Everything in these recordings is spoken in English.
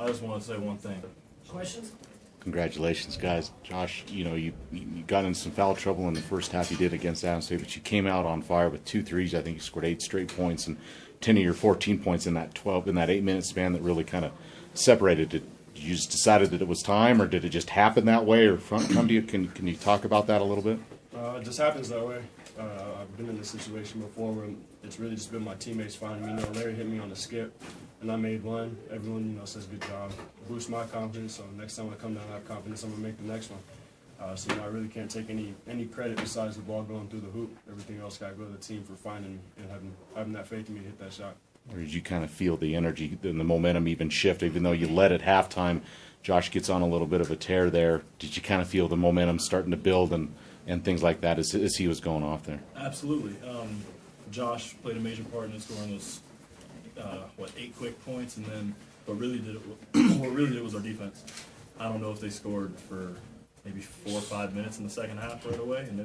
I just want to say one thing. Questions? Congratulations, guys. Josh, you got in some foul trouble in the first half you did against Adams State, but you came out on fire with 2 threes. I think you scored 8 straight points and 10 of your 14 points in that 8-minute span that really kind of separated it. You just decided that it was time, or did it just happen that way, or come to you? Can you talk about that a little bit? It just happens that way. I've been in this situation before where it's really just been my teammates finding me. Larry hit me on the skip, and I made one. Everyone, says good job. Boost my confidence, so next time I come down, I have confidence I'm going to make the next one. So I really can't take any credit besides the ball going through the hoop. Everything else got to go to the team for finding me and having that faith in me to hit that shot. Or did you kind of feel the energy and the momentum even shift, even though you led at halftime? Josh gets on a little bit of a tear there. Did you kind of feel the momentum starting to build and things like that as he was going off there? Absolutely. Josh played a major part in scoring those 8 quick points, and then what really did it was our defense. I don't know if they scored for maybe 4 or 5 minutes in the second half right away, and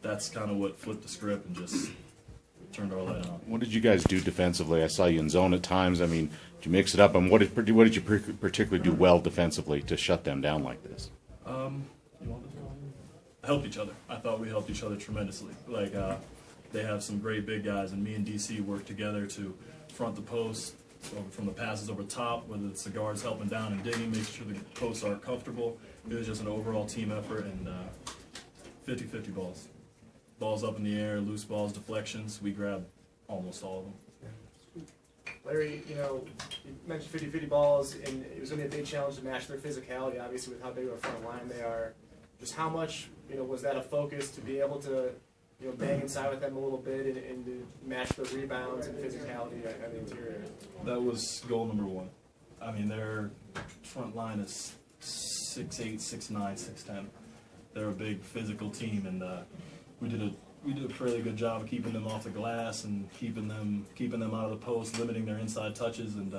that's kind of what flipped the script and just turned our light on. What did you guys do defensively? I saw you in zone at times. I mean, did you mix it up? And what did you particularly do well defensively to shut them down like this? Helped each other. I thought we helped each other tremendously. They have some great big guys, and me and DC worked together to front the post from the passes over top, whether it's the guards helping down and digging, making sure the posts are comfortable. It was just an overall team effort, and 50-50 balls. Balls up in the air, loose balls, deflections. We grabbed almost all of them. Larry, you mentioned 50-50 balls, and it was going to be a big challenge to match their physicality, obviously, with how big of a front line they are. Just how much, was that a focus to be able to, bang inside with them a little bit and to match the rebounds and physicality on the interior? That was goal number 1. I mean, their front line is 6'8", 6'9", 6'10". They're a big physical team, and we did a fairly good job of keeping them off the glass and keeping them out of the post, limiting their inside touches, and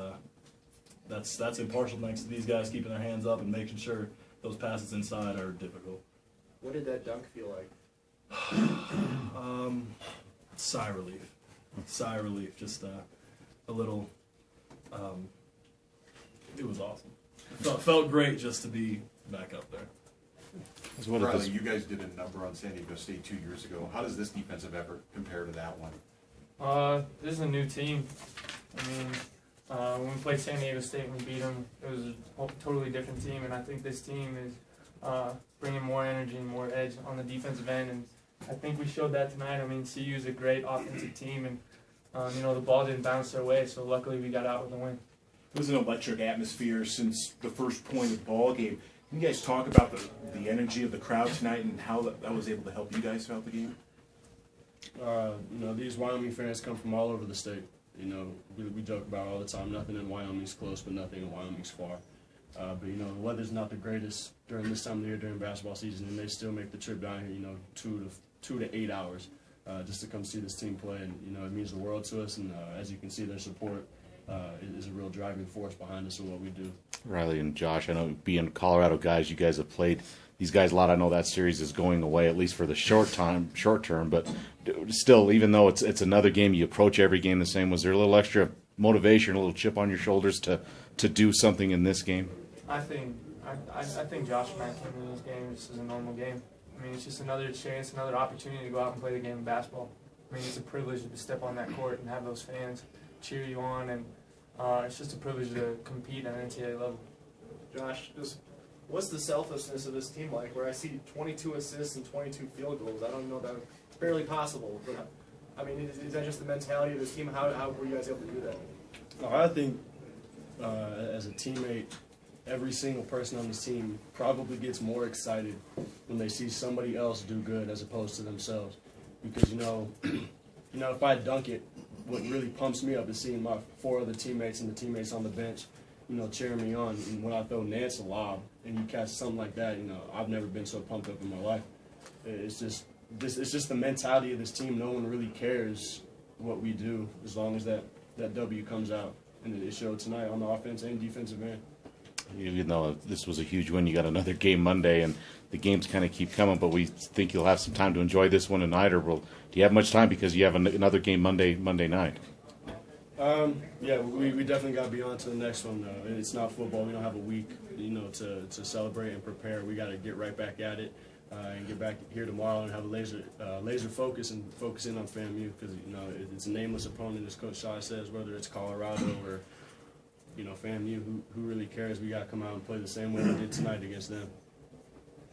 that's impartial thanks to these guys keeping their hands up and making sure those passes inside are difficult. What did that dunk feel like? Sigh relief. Just a little. It was awesome. It felt great just to be back up there. Riley, you guys did a number on San Diego State 2 years ago. How does this defensive effort compare to that one? This is a new team. I mean, when we played San Diego State and we beat them, it was a totally different team, and I think this team is bringing more energy and more edge on the defensive end, and I think we showed that tonight. I mean, CU is a great offensive team, and the ball didn't bounce their way, so luckily we got out with a win. It was an electric atmosphere since the first point of the ball game. Can you guys talk about the energy of the crowd tonight and how that was able to help you guys throughout the game? These Wyoming fans come from all over the state. We joke about it all the time. Nothing in Wyoming's close, but nothing in Wyoming's far. But the weather's not the greatest during this time of the year during basketball season, and they still make the trip down here. 2 to 8 hours just to come see this team play, and it means the world to us. And as you can see, their support is a real driving force behind us and what we do. Riley and Josh, I know being Colorado guys, you guys have played these guys a lot. I know that series is going away, at least for the short term, but still, even though it's another game, you approach every game the same. Was there a little extra motivation, a little chip on your shoulders to do something in this game? I think Josh and I came into this game just as a normal game. I mean, it's just another chance, another opportunity to go out and play the game of basketball. I mean, it's a privilege to step on that court and have those fans cheer you on, and it's just a privilege to compete at an NCAA level. Josh, what's the selflessness of this team like, where I see 22 assists and 22 field goals? I don't know that it's barely possible, but I mean, is that just the mentality of this team? How were you guys able to do that? I think as a teammate, every single person on this team probably gets more excited when they see somebody else do good as opposed to themselves. Because, if I dunk it, what really pumps me up is seeing my 4 other teammates and the teammates on the bench, cheering me on. And when I throw Nance a lob and you catch something like that, I've never been so pumped up in my life. It's just the mentality of this team. No one really cares what we do as long as that W comes out. And it showed tonight on the offense and defensive end. Even though this was a huge win, you got another game Monday, and the games kind of keep coming, but we think you'll have some time to enjoy this one tonight, or do you have much time because you have another game Monday night? Yeah, we definitely got to be on to the next one, though. It's not football. We don't have a week, to celebrate and prepare. We got to get right back at it and get back here tomorrow and have a laser focus and focus in on FAMU because, it's a nameless opponent, as Coach Shaw says, whether it's Colorado or, FAMU, who really cares? We got to come out and play the same way we did tonight against them.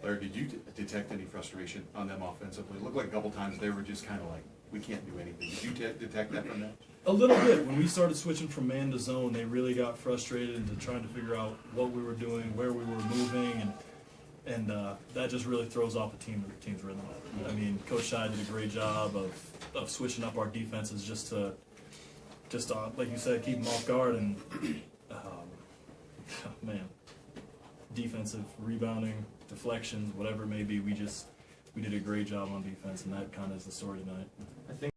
Larry, did you detect any frustration on them offensively? It looked like a couple times they were just kind of like, we can't do anything. Did you detect that from them? A little bit. When we started switching from man to zone, they really got frustrated into trying to figure out what we were doing, where we were moving, and that just really throws off a team's rhythm. I mean, Coach Shai did a great job of switching up our defenses just to like you said, keep them off guard and man, defensive rebounding, deflections, whatever it may be. We did a great job on defense, and that kind of is the story tonight. I think